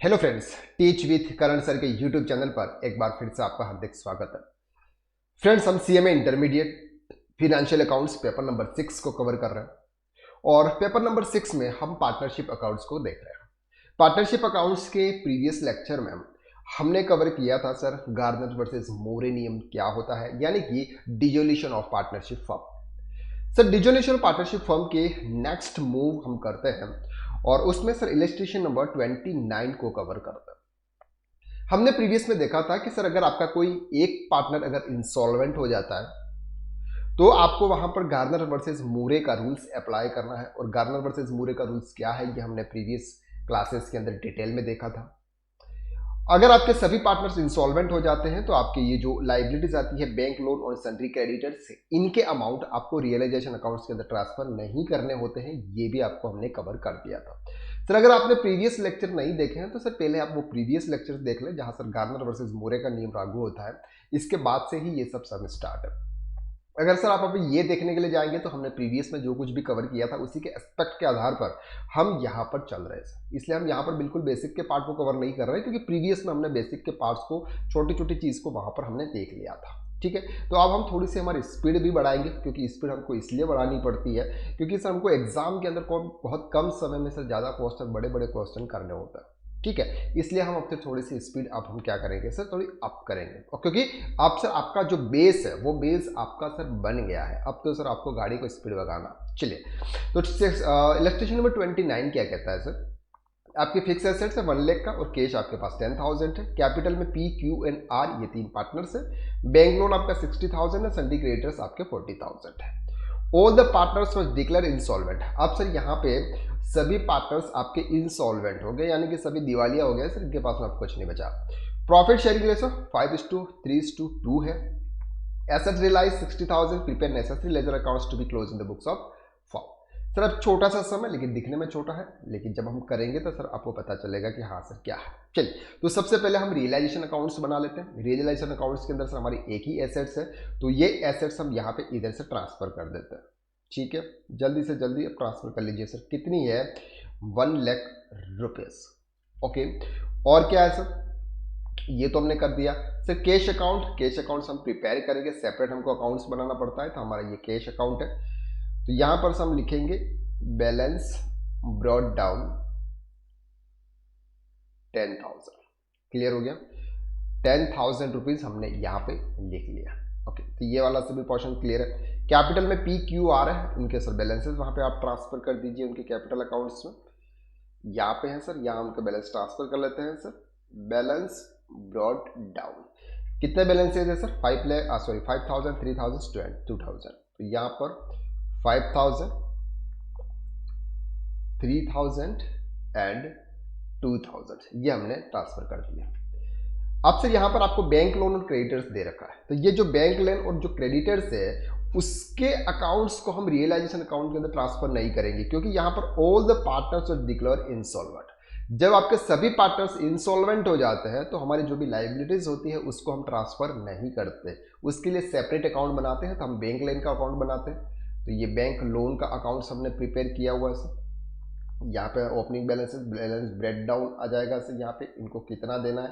Hello friends, teach with Karan sir के YouTube channel पर एक बार फिर से आपका हार्दिक स्वागत है। फ्रेंड्स, हम CMA intermediate financial accounts paper number 6 को कवर कर रहे हैं और पेपर नंबर 6 में हम पार्टनरशिप अकाउंट्स को देख रहे हैं। पार्टनरशिप अकाउंट्स के प्रीवियस लेक्चर में हमने कवर किया था सर गार्नर वर्सेस मोरे नियम क्या होता है, यानी कि dissolution of partnership firm. Sir dissolution of partnership firm के नेक्स्ट मूव हम करते हैं और उसमें सर इलस्ट्रेशन नंबर 29 को कवर करते हैं। हमने प्रीवियस में देखा था कि सर अगर आपका कोई एक पार्टनर अगर इंसॉल्वेंट हो जाता है तो आपको वहां पर गार्नर वर्सेस मूरे का रूल्स अप्लाई करना है। और गार्नर वर्सेस मूरे का रूल्स क्या है ये हमने प्रीवियस क्लासेस के अंदर डिटेल में देखा था। अगर आपके सभी पार्टनर्स इंसॉल्वेंट हो जाते हैं तो आपके ये जो लाइबिलिटीज आती है बैंक लोन और सन्ड्री क्रेडिटर्स, इनके अमाउंट आपको रियलाइजेशन अकाउंट्स के अंदर ट्रांसफर नहीं करने होते हैं। ये भी आपको हमने कवर कर दिया था। सर अगर आपने प्रीवियस लेक्चर नहीं देखे हैं तो सर पहले आप वो प्रीवियस लेक्चर देख लें जहां सर गार्नर वर्सेस मोरे का नियम लागू होता है। इसके बाद से ही ये सब स्टार्ट है। अगर सर आप अभी ये देखने के लिए जाएंगे तो हमने प्रीवियस में जो कुछ भी कवर किया था उसी के एस्पेक्ट के आधार पर हम यहाँ पर चल रहे हैं। इसलिए हम यहाँ पर बिल्कुल बेसिक के पार्ट को कवर नहीं कर रहे क्योंकि प्रीवियस में हमने बेसिक के पार्ट्स को, छोटी छोटी चीज़ को वहाँ पर हमने देख लिया था। ठीक है, तो अब हम थोड़ी सी हमारी स्पीड भी बढ़ाएंगे क्योंकि स्पीड हमको इसलिए बढ़ानी पड़ती है क्योंकि सर हमको एग्जाम के अंदर बहुत कम समय में सर ज़्यादा क्वेश्चन, बड़े बड़े क्वेश्चन करने होता है। ठीक है, इसलिए हम अब थोड़ी सी स्पीड अब हम क्या करेंगे सर, थोड़ी अप करेंगे। और क्योंकि अब सर आपका जो बेस है वो बेस आपका सर बन गया है, अब तो सर आपको गाड़ी को स्पीड लगाना। चलिए, तो इलस्ट्रेशन नंबर 29 क्या कहता है सर, आपके फिक्स एसेट्स है 1 लाख का और कैश आपके पास 10,000 है। कैपिटल में पी, क्यू एंड आर ये 3 पार्टनर्स है। बैंक लोन आपका 60,000 है। सन्ड्री क्रेडिटर्स आपके 40,000 है। All the partners was declare insolvent. अब सर यहाँ पे सभी पार्टनर्स आपके इंसॉल्वेंट हो गए, यानी कि सभी दिवालिया हो गए सर, इनके पास में अब कुछ नहीं बचा। प्रॉफिट शेयरिंग रेशो 5:3:2 है। Asset realise 60,000। Prepare necessary ledger accounts to be close in the books of form. Sir अब छोटा सा समय लेकिन दिखने में छोटा है, लेकिन जब हम करेंगे तो सर आपको पता चलेगा कि हाँ सर क्या है। चलिए, तो सबसे पहले हम रियलाइजेशन अकाउंट्स बना लेते हैं। रियलाइजेशन अकाउंट्स के अंदर सर हमारी एक ही एसेट्स है, तो ये एसेट्स हम यहाँ पे इधर से ट्रांसफर कर देते हैं। ठीक है, जल्दी से जल्दी अब ट्रांसफर कर लीजिए सर। कितनी है? 1 लाख रुपीज। ओके, और क्या है सर, ये तो हमने कर दिया। Sir cash account, cash accounts हम प्रिपेयर करेंगे, सेपरेट हमको अकाउंट्स बनाना पड़ता है, तो हमारा ये कैश अकाउंट है। तो यहां पर हम लिखेंगे बैलेंस ब्रॉट डाउन 10,000। क्लियर हो गया? 10,000 रुपीज हमने यहाँ पे लिख लिया। ओके, तो ये वाला सभी पोर्शन क्लियर है। कैपिटल में पी, क्यू, आर है, उनके सर बैलेंसेस वहां पे आप ट्रांसफर कर दीजिए उनके कैपिटल अकाउंट्स में। यहाँ पे है सर, यहाँ उनका बैलेंस ट्रांसफर कर लेते हैं सर। बैलेंस ब्रॉट डाउन कितने बैलेंसेज है सर? 5,000, 3,000, 2,000। तो यहाँ पर 5,000, 3,000 एंड 2,000 ये हमने ट्रांसफर कर दिया। अब सर यहाँ पर आपको बैंक लोन और क्रेडिटर्स दे रखा है, तो ये जो बैंक लोन और जो क्रेडिटर्स है उसके अकाउंट्स को हम रियलाइजेशन अकाउंट के अंदर ट्रांसफर नहीं करेंगे क्योंकि यहाँ पर all the partners are declare insolvent. जब आपके सभी पार्टनर्स इंसॉल्वेंट हो जाते हैं तो हमारी जो भी लाइबिलिटीज होती है उसको हम ट्रांसफर नहीं करते, उसके लिए सेपरेट अकाउंट बनाते हैं। तो हम बैंक लोन का अकाउंट बनाते हैं, तो ये बैंक लोन का अकाउंट हमने प्रिपेयर किया हुआ है सर। यहाँ पे ओपनिंग बैलेंस ब्रेक डाउन आ जाएगा सर। यहाँ पे इनको कितना देना है,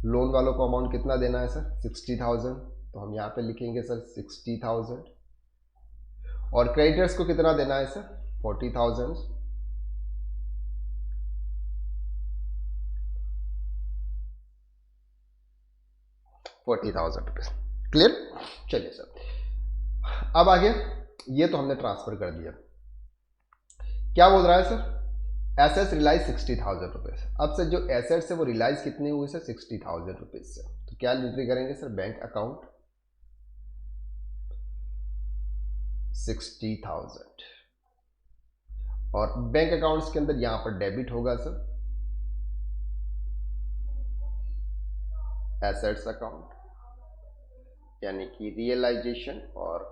लोन वालों को अमाउंट कितना देना है सर? 60,000। तो हम यहाँ पे लिखेंगे सर 60,000। और क्रेडिटर्स को कितना देना है सर? 40,000। ₹40,000। क्लियर? चलिए सर, अब आगे ये तो हमने ट्रांसफर कर दिया। क्या बोल रहा है सर? Assets realise 60,000 rupees. अब सर जो एसेट्स है वो रिलाइज कितने हुए सर? 60,000 रुपीज से। तो क्या एंट्री करेंगे सर? बैंक अकाउंट 60,000 और बैंक अकाउंट्स के अंदर यहां पर डेबिट होगा सर एसेट्स अकाउंट, यानी कि रियलाइजेशन और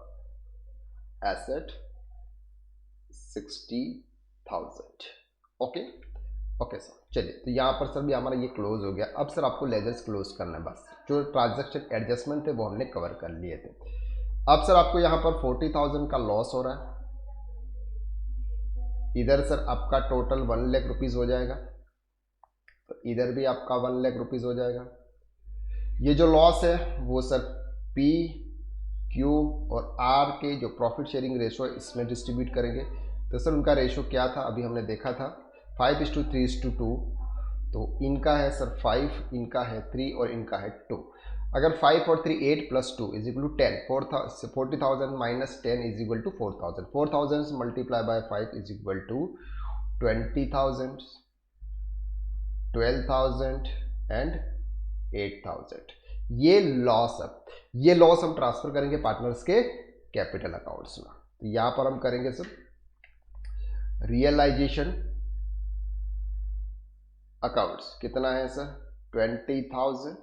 एसेट 60,000। ओके ओके सर, चलिए तो यहाँ पर सर भी हमारा ये क्लोज हो गया। अब सर आपको लेजर्स क्लोज करना है, बस जो ट्रांजैक्शन एडजस्टमेंट थे वो हमने कवर कर लिए थे। अब सर आपको यहाँ पर 40,000 का लॉस हो रहा है, इधर सर आपका टोटल 1 लाख रुपीज हो जाएगा। तो इधर भी आपका 1 लाख रुपीज़ हो जाएगा। ये जो लॉस है वो सर पी क्यू और आर के जो प्रॉफिट शेयरिंग रेशो है इसमें डिस्ट्रीब्यूट करेंगे। तो सर उनका रेशो क्या था, अभी हमने देखा था 5:3:2। तो इनका है सर 5, इनका है 3 और इनका है 2। अगर 5 और 3 8 + 2 = 10, 40,000 - 10 = 4,000। 4,000 × 5 = 20,000, 12,000 एंड 8,000। ये लॉस है, ये लॉस हम ट्रांसफर करेंगे पार्टनर्स के कैपिटल अकाउंट्स में। तो यहां पर हम करेंगे सर रियलाइजेशन अकाउंट्स, कितना है sir 20,000,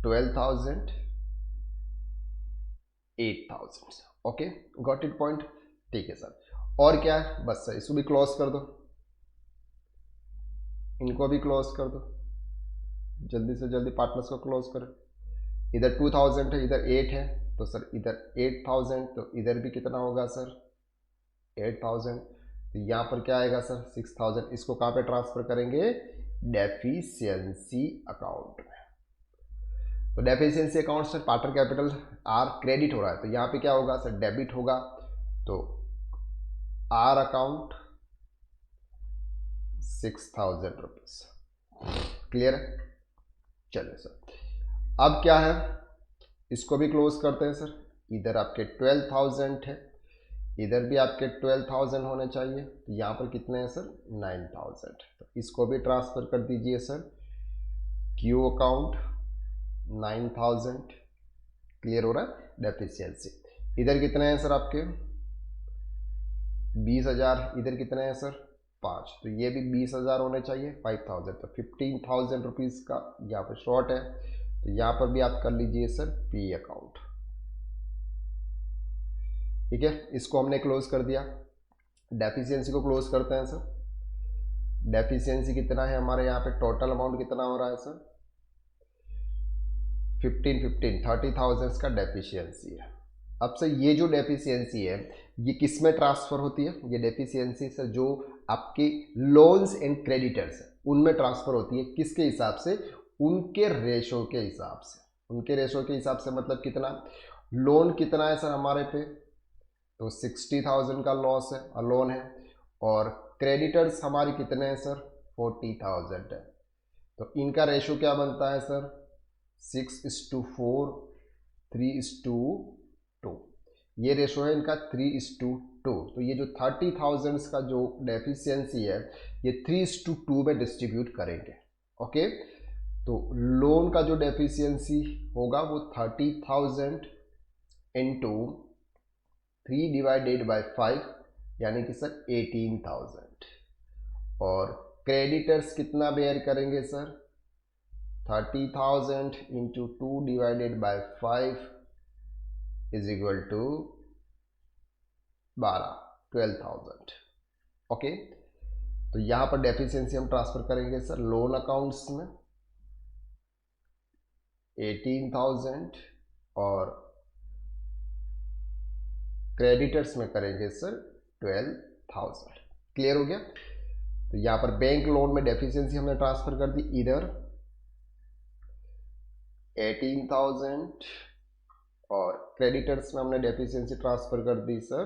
12,000, 8,000। Okay, got it point. ठीक है सर, और क्या है, बस सर इसको भी क्लोज कर दो, इनको भी क्लोज कर दो, जल्दी से जल्दी पार्टनर्स को क्लोज करो। इधर 2,000 है, इधर 8 है, तो सर इधर 8,000, तो इधर भी कितना होगा सर 8,000। तो यहाँ पर क्या आएगा सर 6,000। इसको कहाँ पे ट्रांसफर करेंगे, डेफिशिएंसी अकाउंट में। तो डेफिशिएंसी अकाउंट से पार्टनर कैपिटल आर क्रेडिट हो रहा है, तो यहाँ पे क्या होगा सर डेबिट होगा। तो आर अकाउंट 6,000 रुपीज। क्लियर है, चलिए सर अब क्या है, इसको भी क्लोज करते हैं सर। इधर आपके 12,000 है, इधर भी आपके 12,000 होने चाहिए, तो यहाँ पर कितने हैं सर 9,000। तो इसको भी ट्रांसफर कर दीजिए सर क्यू अकाउंट 9,000। क्लियर हो रहा है, डेफिशिएंसी। इधर कितने हैं सर आपके 20,000, इधर कितने हैं सर 5, तो ये भी 20,000 होने चाहिए 5,000। तो 15,000 रुपीज़ का यहाँ पर शॉर्ट है, तो यहाँ पर भी आप कर लीजिए सर पी अकाउंट। ठीक है, इसको हमने क्लोज कर दिया। डेफिशिएंसी को क्लोज करते हैं सर। डेफिशिएंसी कितना है हमारे यहाँ पे, टोटल अमाउंट कितना हो रहा है सर 30,000 का डेफिशिएंसी है। अब सर ये जो डेफिशिएंसी है ये किस में ट्रांसफर होती है, ये डेफिशिएंसी सर जो आपके लोन्स एंड क्रेडिटर्स उनमें ट्रांसफर होती है। किसके हिसाब से, उनके रेशो के हिसाब से। उनके रेशो के हिसाब से मतलब कितना, लोन कितना है सर हमारे पे, तो 60,000 का लॉस है लोन है, और क्रेडिटर्स हमारे कितने हैं सर 40,000 है। तो इनका रेशो क्या बनता है सर 6:4, 3:2। ये रेशो है इनका 3:2। तो ये जो 30,000 का जो डेफिशिएंसी है ये 3:2 में डिस्ट्रीब्यूट करेंगे। ओके, तो लोन का जो डेफिशिएंसी होगा वो 30,000 इंटू 3/5 यानी कि सर 18,000। और क्रेडिटर्स कितना बेयर करेंगे सर 30,000 इंटू 2/5 = 12,000। ओके, तो यहां पर डेफिशिएंसी हम ट्रांसफर करेंगे सर लोन अकाउंट्स में 18,000 और क्रेडिटर्स में करेंगे सर 12,000। क्लियर हो गया। तो यहां पर बैंक लोन में डेफिशिएंसी हमने ट्रांसफर कर दी, इधर 18,000 और क्रेडिटर्स में हमने डेफिशिएंसी ट्रांसफर कर दी सर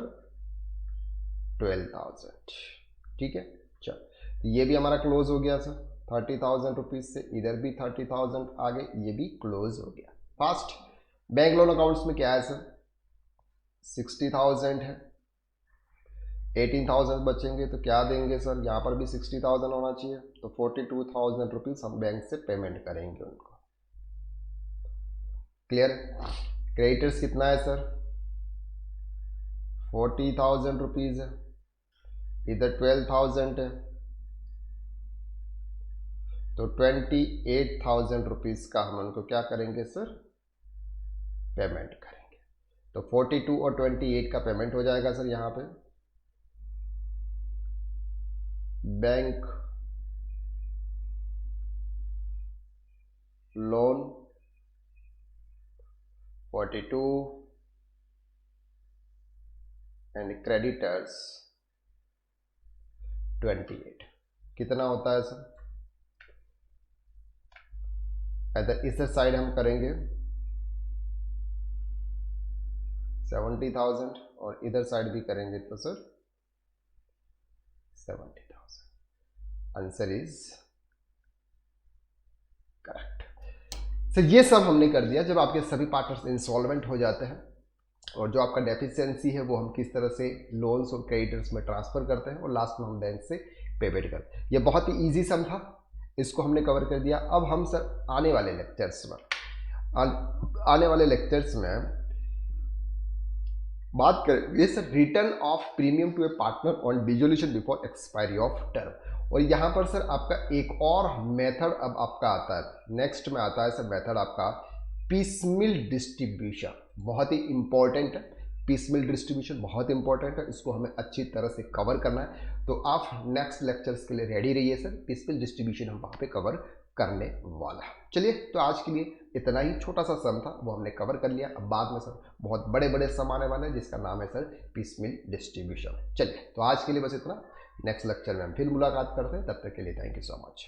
12,000। ठीक है, चल तो ये भी हमारा क्लोज हो गया सर 30,000 रुपीज से, इधर भी 30,000 आगे, ये भी क्लोज हो गया। फास्ट बैंक लोन अकाउंट्स में क्या है सर 60,000 है, 18,000 बचेंगे तो क्या देंगे सर, यहाँ पर भी 60,000 होना चाहिए, तो 42,000 रुपीज हम बैंक से पेमेंट करेंगे उनको। क्लियर। क्रेडिटर्स कितना है सर 40,000 रुपीज है, इधर 12,000 है, तो 28,000 रुपीज का हम उनको क्या करेंगे सर पेमेंट करेंगे। तो 42 और 28 का पेमेंट हो जाएगा सर यहाँ पे। Bank loan 42 and creditors 28। कितना होता है सर, इधर इस साइड हम करेंगे 70,000 और इधर साइड भी करेंगे तो sir 70,000। Answer is correct. Sir ये सब हमने कर दिया जब आपके सभी पार्टनर्स इंसॉल्वेंट हो जाते हैं और जो आपका डेफिशिएंसी है वो हम किस तरह से लोन्स और क्रेडिटर्स में ट्रांसफर करते हैं और लास्ट में हम बैंक से पेमेंट करते हैं। ये बहुत ही इजी सम था, इसको हमने कवर कर दिया। अब हम सर आने वाले लेक्चर्स में बात करेंगे sir return of premium to a partner on dissolution before expiry of term. और यहाँ पर सर आपका एक और मेथड अब आपका आता है, नेक्स्ट में आता है सर मेथड आपका पीसमिल डिस्ट्रीब्यूशन। बहुत ही इंपॉर्टेंट है, पीसमिल डिस्ट्रीब्यूशन बहुत इंपॉर्टेंट है, इसको हमें अच्छी तरह से कवर करना है। तो आप नेक्स्ट लेक्चर्स के लिए रेडी रहिए सर, पीसमिल डिस्ट्रीब्यूशन हम वहाँ पे कवर करने वाला है। चलिए तो आज के लिए इतना ही, छोटा सा सम था वो हमने कवर कर लिया। अब बाद में सर बहुत बड़े बड़े सम आने वाले हैं जिसका नाम है सर पीसमिल डिस्ट्रीब्यूशन। चलिए तो आज के लिए बस इतना, नेक्स्ट लेक्चर में हम फिर मुलाकात करते हैं, तब तक के लिए थैंक यू सो मच।